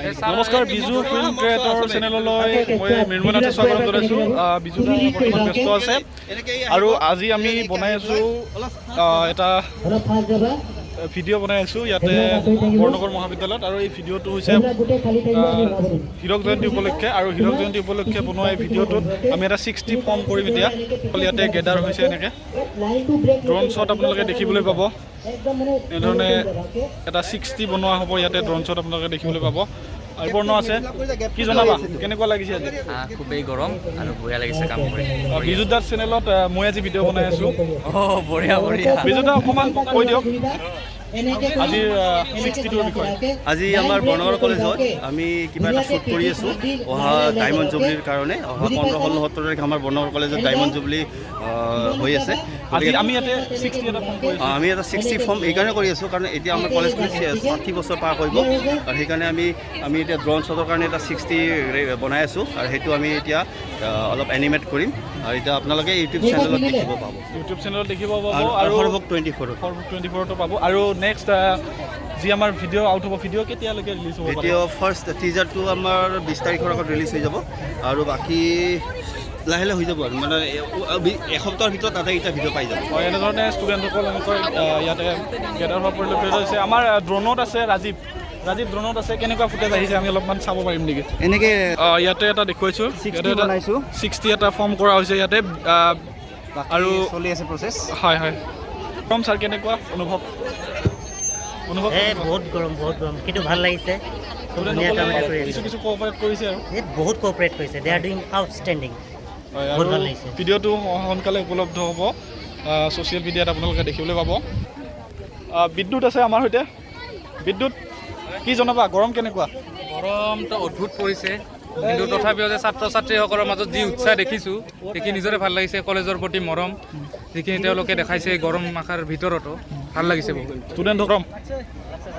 নমস্কাৰ Biju film creator চেনেললৈ মই মৃন্ময়নাথে স্বাগতম জনাইছোঁ। বিজু বৰ্তমান ব্যস্ত আছে আৰু আজি আমি বনাই আছোঁ এটা ভিডিঅ' বনাই আছোঁ ইয়াতে বৰনগৰ মহাবিদ্যালয়ত। আৰু এই ভিডিঅ'টো হৈছে হীৰক জয়ন্তী উপলক্ষে, আৰু হীৰক জয়ন্তী উপলক্ষে বনোৱা এই ভিডিঅ'টোত আমি এটা 60 ফৰ্ম কৰিম। এতিয়া ইয়াতে গেডাৰ হৈছে এনেকৈ ড্ৰোন শ্বট আপোনালোকে দেখিবলৈ পাব। এনেধৰণে এটা 60 বনোৱা হ'ব ইয়াতে ড্ৰোন শ্বট আপোনালোকে দেখিবলৈ পাব। আৰু বৰ্ণ আছে কি জনাবা, কেনেকুৱা লাগিছে আজি? খুবেই গৰম আৰু বঢ়িয়া লাগিছে কাম কৰি। বিজু দাৰ চেনেলত মই আজি ভিডিঅ' বনাই আছোঁ। বঢ়িয়া বঢ়িয়া। বিজু দা অকণমান কৈ দিয়ক আজিৰ 60টোৰ বিষয়ে। আজি আমাৰ বৰ্ণগাঁও কলেজত আমি কিবা এটা শ্বুট কৰি আছোঁ অহা ডায়মণ্ড জুবলিৰ কাৰণে। অহা 15-16 তাৰিখে আমাৰ বৰ্ণগাঁও কলেজত ডায়মণ্ড জুবলি হৈ আছে। আজি আমি ইয়াতে 60 এটা ফৰ্ম কৰিছোঁ। আমি এটা 60 ফৰ্ম এইকাৰণে কৰি আছোঁ কাৰণ এতিয়া আমাৰ কলেজখন 60 বছৰ পাৰ কৰিব, আৰু সেইকাৰণে আমি এতিয়া ড্ৰোন শ্বটৰ কাৰণে এটা 60 বনাই আছোঁ, আৰু সেইটো আমি এতিয়া অলপ এনিমেট কৰিম। আৰু এতিয়া আপোনালোকে ইউটিউব চেনেলত দেখিব পাব। ইউটিউব চেনেলত দেখিব পাব আৰু সৰ্বক 24ত পাব। আৰু নেক্সট যি আমাৰ ভিডিঅ' আউট হ'ব, ভিডিঅ' কেতিয়ালৈকে ৰিলিজ হ'ব? ভিডিঅ' ফাৰ্ষ্ট টিজাৰটো আমাৰ 20 তাৰিখৰ আগত ৰিলিজ হৈ যাব, আৰু বাকী লাহে লাহে হৈ যাব আৰু মানে এসপ্তাহৰ ভিতৰত তাতে এটা ভিডিঅ' পাই যাব। হয়, এনেধৰণে ষ্টুডেণ্টসকল এনেকৈ ইয়াতে গেডাৰ হোৱা পৰিলক্ষিত হৈছে। আমাৰ ড্ৰোনত আছে ৰাজীৱ ড্ৰোনত আছে। কেনেকুৱা ফুটেজ আহিছে আমি অলপমান চাব পাৰিম নেকি? এনেকৈ ইয়াতে এটা দেখুৱাইছোঁ, ইয়াতে এটা 60 এটা ফৰ্ম কৰা হৈছে ইয়াতে, আৰু চলি আছে প্ৰচেছ। হয় হয়। কম ছাৰ, কেনেকুৱা অনুভৱ? বহুত গৰম কিন্তু ভাল লাগিছে। কিছু কোঅপাৰেট কৰিছে আৰু বহুত কোঅপাৰেট কৰিছে। দে আৰ ডুইং আউটষ্টেণ্ডিং। আৰু ভিডিঅ'টো সোনকালে উপলব্ধ হ'ব ছ'চিয়েল মিডিয়াত, আপোনালোকে দেখিবলৈ পাব। বিদ্যুৎ আছে আমাৰ সৈতে। বিদ্যুৎ, কি জনাবা, গৰম কেনেকুৱা? গৰমটো অদ্ভুত পৰিছে, কিন্তু তথাপিও যে ছাত্ৰ ছাত্ৰীসকলৰ মাজত যি উৎসাহ দেখিছোঁ দেখি নিজৰে ভাল লাগিছে। কলেজৰ প্ৰতি মৰম যিখিনি তেওঁলোকে দেখাইছে গৰম মাখাৰ ভিতৰতো ভাল লাগিছে বহুত। ষ্টুডেণ্ট গৰম,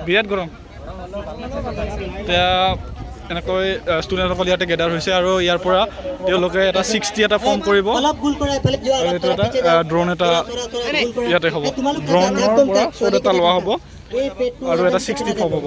বিৰাট গৰম। এতিয়া এনেকৈ ষ্টুডেণ্টসকল ইয়াতে গেডাৰ হৈছে, আৰু ইয়াৰ পৰা তেওঁলোকে এটা 60 এটা ফৰ্ম কৰিব, আৰু এইটো এটা ড্ৰোন এটা ইয়াতে হ'ব। ড্ৰোনৰ পৰা শ্বট এটা লোৱা হ'ব, আৰু এটা 60 ফৰ্ম হ'ব।